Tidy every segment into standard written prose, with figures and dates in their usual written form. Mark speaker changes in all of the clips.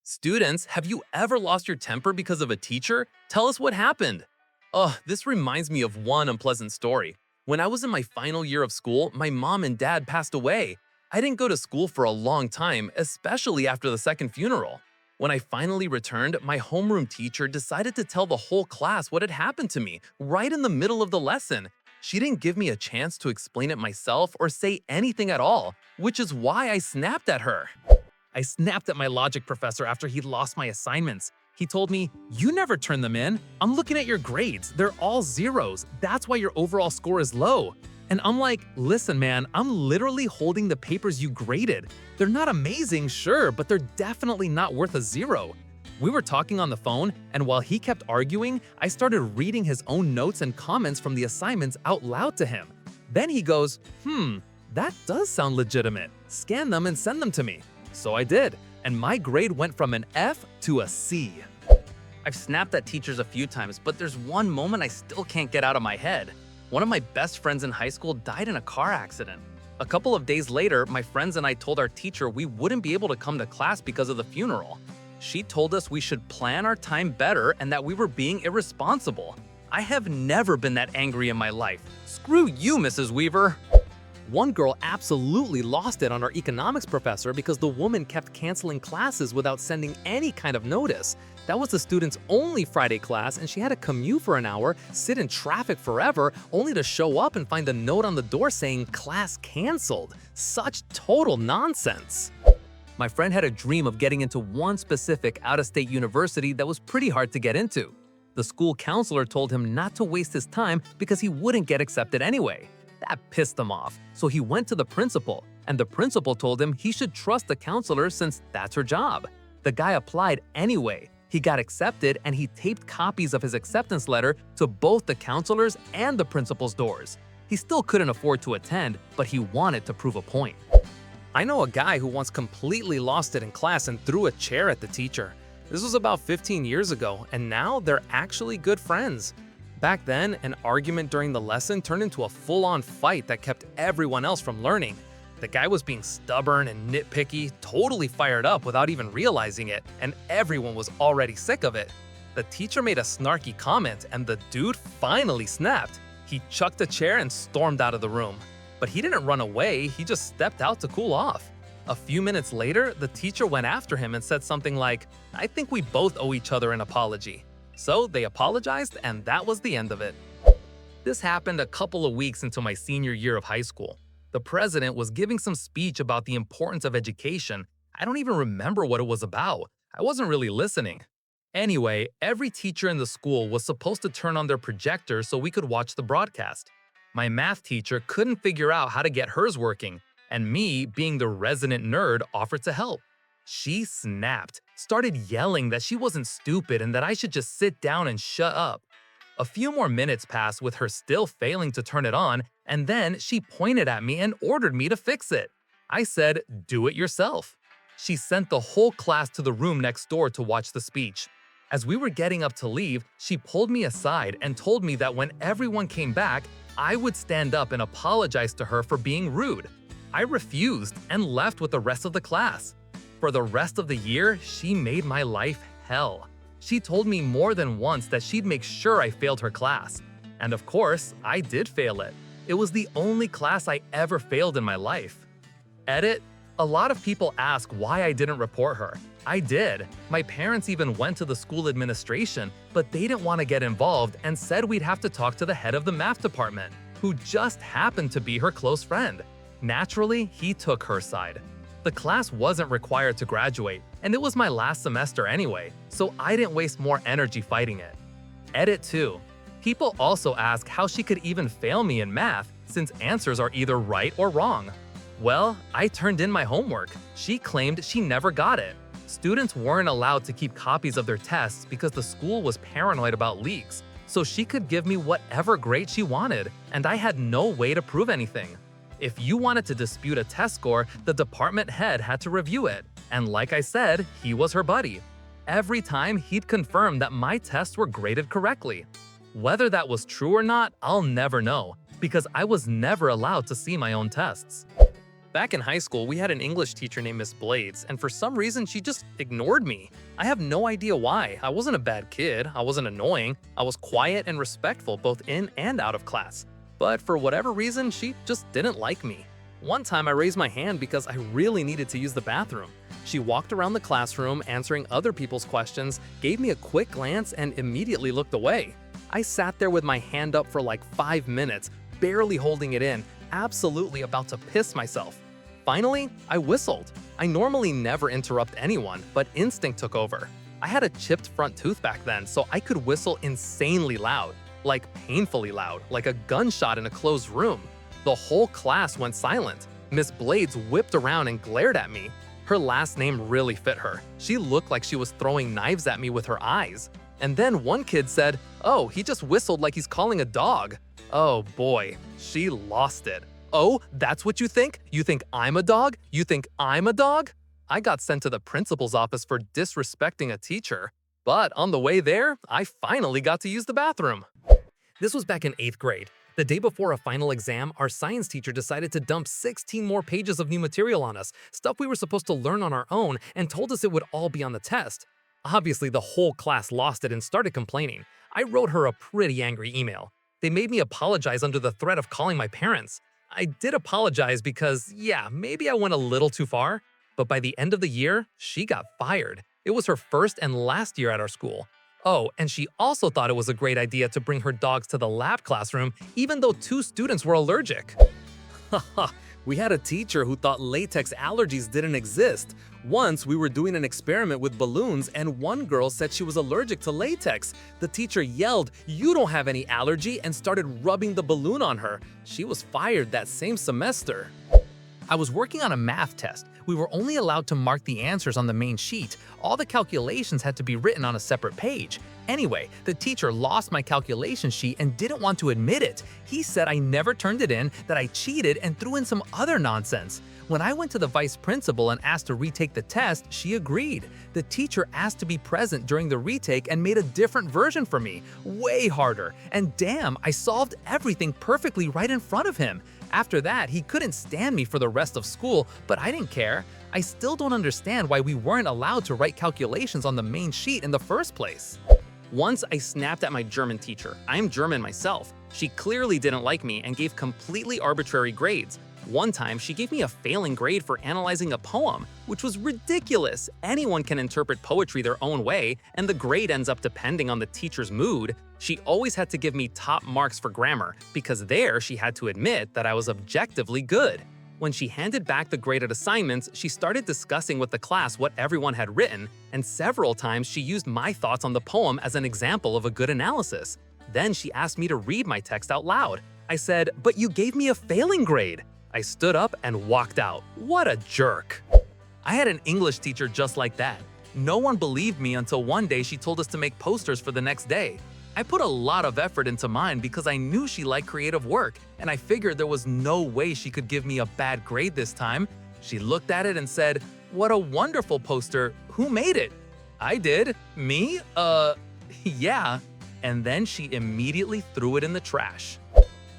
Speaker 1: Students, have you ever lost your temper because of a teacher? Tell us what happened. Oh, this reminds me of one unpleasant story. When I was in my final year of school, my mom and dad passed away. I didn't go to school for a long time, especially after the second funeral. When I finally returned, my homeroom teacher decided to tell the whole class what had happened to me right in the middle of the lesson. She didn't give me a chance to explain it myself or say anything at all, which is why I snapped at her. I snapped at my logic professor after he lost my assignments. He told me, "You never turn them in. I'm looking at your grades. They're all zeros. That's why your overall score is low." And I'm like, "Listen, man, I'm literally holding the papers you graded. They're not amazing, sure, but they're definitely not worth a zero." We were talking on the phone, and while he kept arguing, I started reading his own notes and comments from the assignments out loud to him. Then he goes, that does sound legitimate. Scan them and send them to me." So I did, and my grade went from an F to a C. I've snapped at teachers a few times, but there's one moment I still can't get out of my head. One of my best friends in high school died in a car accident. A couple of days later, my friends and I told our teacher we wouldn't be able to come to class because of the funeral. She told us we should plan our time better and that we were being irresponsible. I have never been that angry in my life. Screw you, Mrs. Weaver. One girl absolutely lost it on our economics professor because the woman kept canceling classes without sending any kind of notice. That was the student's only Friday class, and she had to commute for an hour, sit in traffic forever, only to show up and find a note on the door saying class canceled. Such total nonsense. My friend had a dream of getting into one specific out-of-state university that was pretty hard to get into. The school counselor told him not to waste his time because he wouldn't get accepted anyway. That pissed him off, so he went to the principal, and the principal told him he should trust the counselor since that's her job. The guy applied anyway. He got accepted, and he taped copies of his acceptance letter to both the counselor's and the principal's doors. He still couldn't afford to attend, but he wanted to prove a point. I know a guy who once completely lost it in class and threw a chair at the teacher. This was about 15 years ago, and now they're actually good friends. Back then, an argument during the lesson turned into a full-on fight that kept everyone else from learning. The guy was being stubborn and nitpicky, totally fired up without even realizing it, and everyone was already sick of it. The teacher made a snarky comment, and the dude finally snapped. He chucked a chair and stormed out of the room. But he didn't run away, he just stepped out to cool off. A few minutes later, the teacher went after him and said something like, "I think we both owe each other an apology." So they apologized, and that was the end of it. This happened a couple of weeks into my senior year of high school. The president was giving some speech about the importance of education. I don't even remember what it was about. I wasn't really listening. Anyway, every teacher in the school was supposed to turn on their projector so we could watch the broadcast. My math teacher couldn't figure out how to get hers working, and me, being the resident nerd, offered to help. She snapped, started yelling that she wasn't stupid and that I should just sit down and shut up. A few more minutes passed with her still failing to turn it on, and then she pointed at me and ordered me to fix it. I said, "Do it yourself." She sent the whole class to the room next door to watch the speech. As we were getting up to leave, she pulled me aside and told me that when everyone came back, I would stand up and apologize to her for being rude. I refused and left with the rest of the class. For the rest of the year, she made my life hell. She told me more than once that she'd make sure I failed her class. And of course, I did fail it. It was the only class I ever failed in my life. Edit: a lot of people ask why I didn't report her. I did. My parents even went to the school administration, but they didn't want to get involved and said we'd have to talk to the head of the math department, who just happened to be her close friend. Naturally, he took her side. The class wasn't required to graduate, and it was my last semester anyway, so I didn't waste more energy fighting it. Edit 2. People also ask how she could even fail me in math, since answers are either right or wrong. Well, I turned in my homework. She claimed she never got it. Students weren't allowed to keep copies of their tests because the school was paranoid about leaks, so she could give me whatever grade she wanted, and I had no way to prove anything. If you wanted to dispute a test score, the department head had to review it, and like I said, he was her buddy. Every time, he'd confirm that my tests were graded correctly. Whether that was true or not, I'll never know, because I was never allowed to see my own tests. Back in high school, we had an English teacher named Miss Blades, and for some reason, she just ignored me. I have no idea why. I wasn't a bad kid, I wasn't annoying, I was quiet and respectful both in and out of class. But for whatever reason, she just didn't like me. One time I raised my hand because I really needed to use the bathroom. She walked around the classroom answering other people's questions, gave me a quick glance, and immediately looked away. I sat there with my hand up for like 5 minutes, barely holding it in, absolutely about to piss myself. Finally, I whistled. I normally never interrupt anyone, but instinct took over. I had a chipped front tooth back then, so I could whistle insanely loud, like painfully loud, like a gunshot in a closed room. The whole class went silent. Miss Blades whipped around and glared at me. Her last name really fit her. She looked like she was throwing knives at me with her eyes. And then one kid said, "Oh, he just whistled like he's calling a dog." Oh boy, she lost it. "Oh, that's what you think? You think I'm a dog? You think I'm a dog?" I got sent to the principal's office for disrespecting a teacher. But on the way there, I finally got to use the bathroom. This was back in 8th grade. The day before a final exam, our science teacher decided to dump 16 more pages of new material on us, stuff we were supposed to learn on our own, and told us it would all be on the test. Obviously, the whole class lost it and started complaining. I wrote her a pretty angry email. They made me apologize under the threat of calling my parents. I did apologize because, yeah, maybe I went a little too far, but by the end of the year, she got fired. It was her first and last year at our school. Oh, and she also thought it was a great idea to bring her dogs to the lab classroom, even though 2 students were allergic. Haha, we had a teacher who thought latex allergies didn't exist. Once, we were doing an experiment with balloons and one girl said she was allergic to latex. The teacher yelled, "You don't have any allergy," and started rubbing the balloon on her. She was fired that same semester. I was working on a math test. We were only allowed to mark the answers on the main sheet. All the calculations had to be written on a separate page. Anyway, the teacher lost my calculation sheet and didn't want to admit it. He said I never turned it in, that I cheated, and threw in some other nonsense. When I went to the vice principal and asked to retake the test, she agreed. The teacher asked to be present during the retake and made a different version for me, way harder. And damn, I solved everything perfectly right in front of him. After that, he couldn't stand me for the rest of school, but I didn't care. I still don't understand why we weren't allowed to write calculations on the main sheet in the first place. Once I snapped at my German teacher. I'm German myself. She clearly didn't like me and gave completely arbitrary grades. One time, she gave me a failing grade for analyzing a poem, which was ridiculous. Anyone can interpret poetry their own way, and the grade ends up depending on the teacher's mood. She always had to give me top marks for grammar, because there she had to admit that I was objectively good. When she handed back the graded assignments, she started discussing with the class what everyone had written, and several times she used my thoughts on the poem as an example of a good analysis. Then she asked me to read my text out loud. I said, "But you gave me a failing grade." I stood up and walked out. What a jerk. I had an English teacher just like that. No one believed me until one day she told us to make posters for the next day. I put a lot of effort into mine because I knew she liked creative work, and I figured there was no way she could give me a bad grade this time. She looked at it and said, "What a wonderful poster. Who made it?" "I did." "Me? Yeah." And then she immediately threw it in the trash.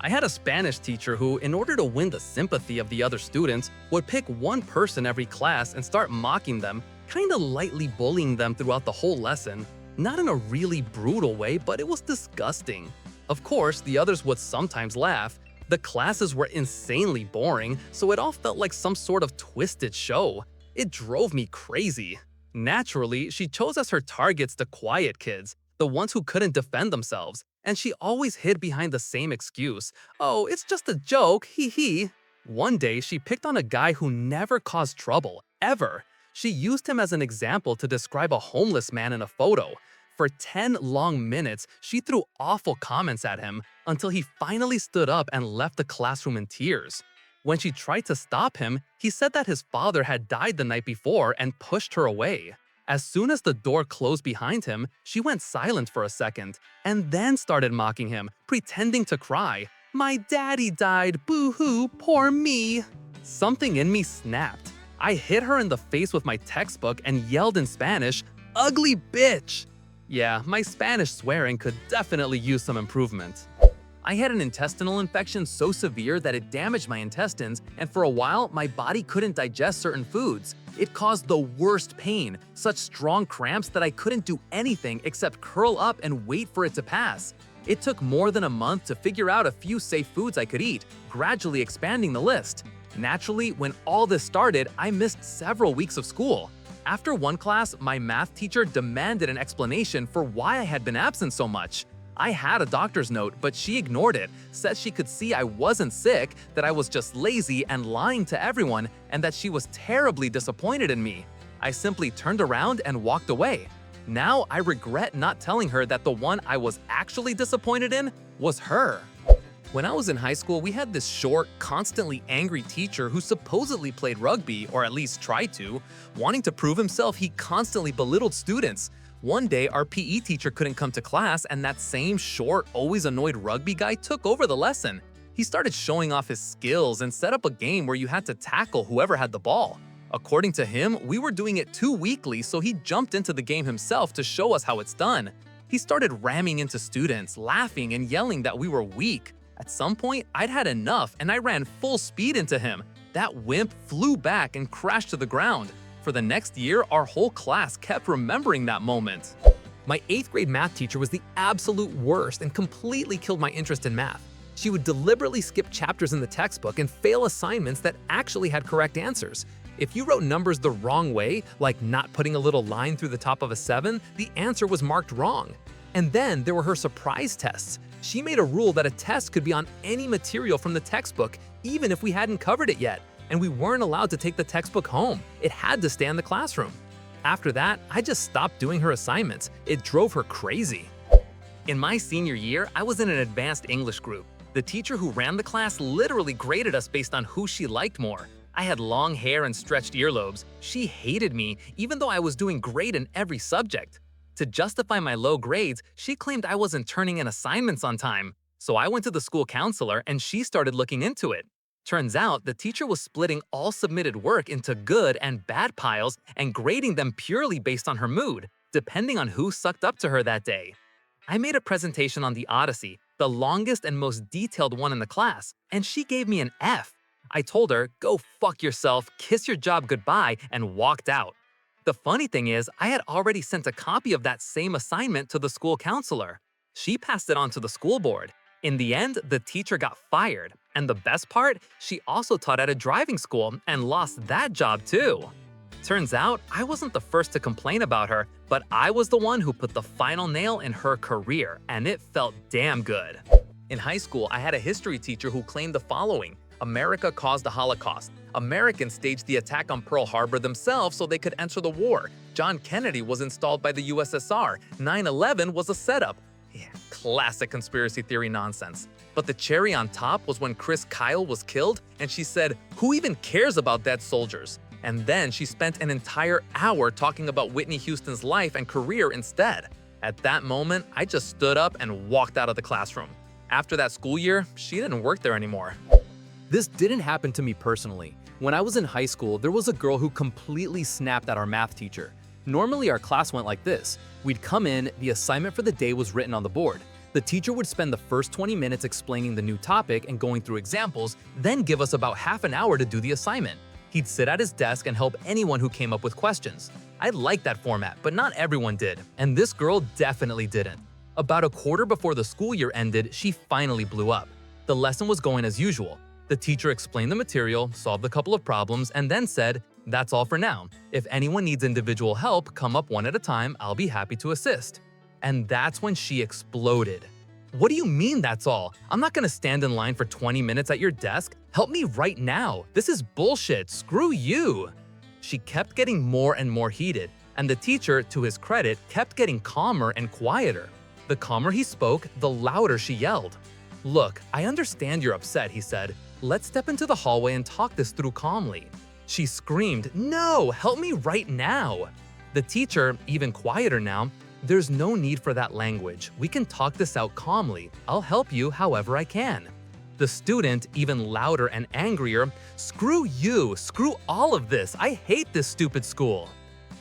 Speaker 1: I had a Spanish teacher who, in order to win the sympathy of the other students, would pick one person every class and start mocking them, kinda lightly bullying them throughout the whole lesson. Not in a really brutal way, but it was disgusting. Of course, the others would sometimes laugh. The classes were insanely boring, so it all felt like some sort of twisted show. It drove me crazy. Naturally, she chose as her targets the quiet kids, the ones who couldn't defend themselves. And she always hid behind the same excuse. "Oh, it's just a joke, hee hee." One day, she picked on a guy who never caused trouble, ever. She used him as an example to describe a homeless man in a photo. For 10 long minutes, she threw awful comments at him until he finally stood up and left the classroom in tears. When she tried to stop him, he said that his father had died the night before and pushed her away. As soon as the door closed behind him, she went silent for a second, and then started mocking him, pretending to cry. "My daddy died, boo-hoo, poor me." Something in me snapped. I hit her in the face with my textbook and yelled in Spanish, "Ugly bitch!" Yeah, my Spanish swearing could definitely use some improvement. I had an intestinal infection so severe that it damaged my intestines, and for a while, my body couldn't digest certain foods. It caused the worst pain, such strong cramps that I couldn't do anything except curl up and wait for it to pass. It took more than a month to figure out a few safe foods I could eat, gradually expanding the list. Naturally, when all this started, I missed several weeks of school. After one class, my math teacher demanded an explanation for why I had been absent so much. I had a doctor's note, but she ignored it, said she could see I wasn't sick, that I was just lazy and lying to everyone, and that she was terribly disappointed in me. I simply turned around and walked away. Now I regret not telling her that the one I was actually disappointed in was her. When I was in high school, we had this short, constantly angry teacher who supposedly played rugby, or at least tried to. Wanting to prove himself, he constantly belittled students. One day, our PE teacher couldn't come to class, and that same short, always annoyed rugby guy took over the lesson. He started showing off his skills and set up a game where you had to tackle whoever had the ball. According to him, we were doing it too weakly, so he jumped into the game himself to show us how it's done. He started ramming into students, laughing and yelling that we were weak. At some point, I'd had enough and I ran full speed into him. That wimp flew back and crashed to the ground. For the next year, our whole class kept remembering that moment.
Speaker 2: My 8th grade math teacher was the absolute worst and completely killed my interest in math. She would deliberately skip chapters in the textbook and fail assignments that actually had correct answers. If you wrote numbers the wrong way, like not putting a little line through the top of a 7, the answer was marked wrong. And then there were her surprise tests. She made a rule that a test could be on any material from the textbook, even if we hadn't covered it yet, and we weren't allowed to take the textbook home. It had to stay in the classroom. After that, I just stopped doing her assignments. It drove her crazy. In my senior year, I was in an advanced English group. The teacher who ran the class literally graded us based on who she liked more. I had long hair and stretched earlobes. She hated me, even though I was doing great in every subject. To justify my low grades, she claimed I wasn't turning in assignments on time. So I went to the school counselor and she started looking into it. Turns out the teacher was splitting all submitted work into good and bad piles and grading them purely based on her mood, depending on who sucked up to her that day. I made a presentation on the Odyssey, the longest and most detailed one in the class, and she gave me an F. I told her, "Go fuck yourself, kiss your job goodbye," and walked out. The funny thing is, I had already sent a copy of that same assignment to the school counselor. She passed it on to the school board. In the end, the teacher got fired. And the best part, she also taught at a driving school and lost that job too. Turns out, I wasn't the first to complain about her, but I was the one who put the final nail in her career, and it felt damn good. In high school, I had a history teacher who claimed the following: America caused the Holocaust. Americans staged the attack on Pearl Harbor themselves so they could enter the war. John Kennedy was installed by the USSR. 9/11 was a setup. Yeah, classic conspiracy theory nonsense. But the cherry on top was when Chris Kyle was killed, and she said, "Who even cares about dead soldiers?" And then she spent an entire hour talking about Whitney Houston's life and career instead. At that moment, I just stood up and walked out of the classroom. After that school year, she didn't work there anymore. This didn't happen to me personally. When I was in high school, there was a girl who completely snapped at our math teacher. Normally, our class went like this. We'd come in, the assignment for the day was written on the board. The teacher would spend the first 20 minutes explaining the new topic and going through examples, then give us about half an hour to do the assignment. He'd sit at his desk and help anyone who came up with questions. I liked that format, but not everyone did, and this girl definitely didn't. About a quarter before the school year ended, she finally blew up. The lesson was going as usual. The teacher explained the material, solved a couple of problems, and then said, "That's all for now. If anyone needs individual help, come up one at a time, I'll be happy to assist." And that's when she exploded. "What do you mean that's all? I'm not gonna stand in line for 20 minutes at your desk. Help me right now. This is bullshit. Screw you." She kept getting more and more heated, and the teacher, to his credit, kept getting calmer and quieter. The calmer he spoke, the louder she yelled. "Look, I understand you're upset," he said. "Let's step into the hallway and talk this through calmly." She screamed, "No, help me right now." The teacher, even quieter now, "There's no need for that language. We can talk this out calmly. I'll help you however I can." The student, even louder and angrier, "Screw you, screw all of this. I hate this stupid school."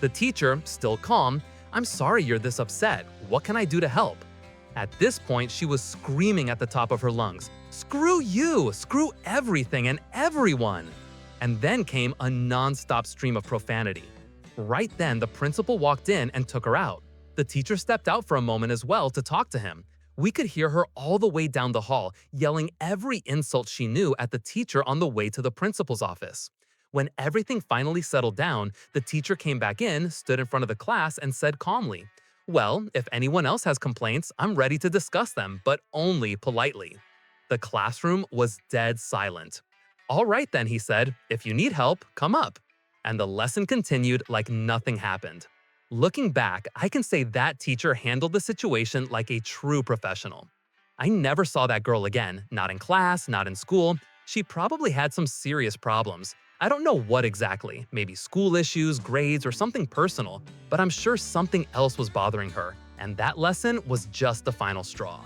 Speaker 2: The teacher, still calm, "I'm sorry you're this upset. What can I do to help?" At this point, she was screaming at the top of her lungs, "Screw you! Screw everything and everyone!" And then came a non-stop stream of profanity. Right then, the principal walked in and took her out. The teacher stepped out for a moment as well to talk to him. We could hear her all the way down the hall, yelling every insult she knew at the teacher on the way to the principal's office. When everything finally settled down, the teacher came back in, stood in front of the class, and said calmly, "Well, if anyone else has complaints, I'm ready to discuss them, but only politely." The classroom was dead silent. "All right then," he said, "if you need help, come up." And the lesson continued like nothing happened. Looking back, I can say that teacher handled the situation like a true professional. I never saw that girl again, not in class, not in school. She probably had some serious problems. I don't know what exactly, maybe school issues, grades, or something personal, but I'm sure something else was bothering her, and that lesson was just the final straw.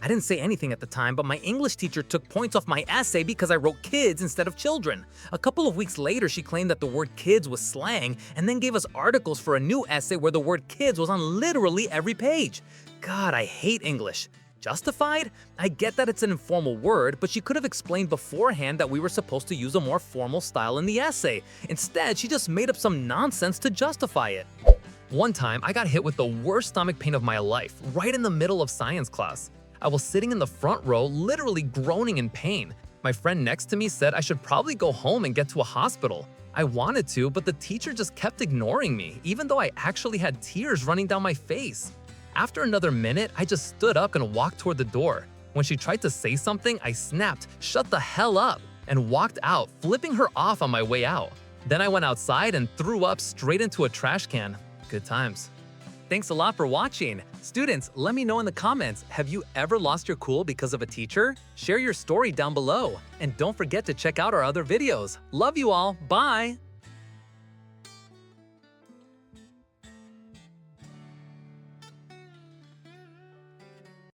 Speaker 3: I didn't say anything at the time, but my English teacher took points off my essay because I wrote kids instead of children. A couple of weeks later, she claimed that the word kids was slang and then gave us articles for a new essay where the word kids was on literally every page. God, I hate English. Justified? I get that it's an informal word, but she could have explained beforehand that we were supposed to use a more formal style in the essay. Instead, she just made up some nonsense to justify it.
Speaker 2: One time, I got hit with the worst stomach pain of my life, right in the middle of science class. I was sitting in the front row, literally groaning in pain. My friend next to me said I should probably go home and get to a hospital. I wanted to, but the teacher just kept ignoring me, even though I actually had tears running down my face. After another minute, I just stood up and walked toward the door. When she tried to say something, I snapped, "Shut the hell up," and walked out, flipping her off on my way out. Then I went outside and threw up straight into a trash can. Good times.
Speaker 3: Thanks a lot for watching. Students, let me know in the comments, have you ever lost your cool because of a teacher? Share your story down below. And don't forget to check out our other videos. Love you all. Bye!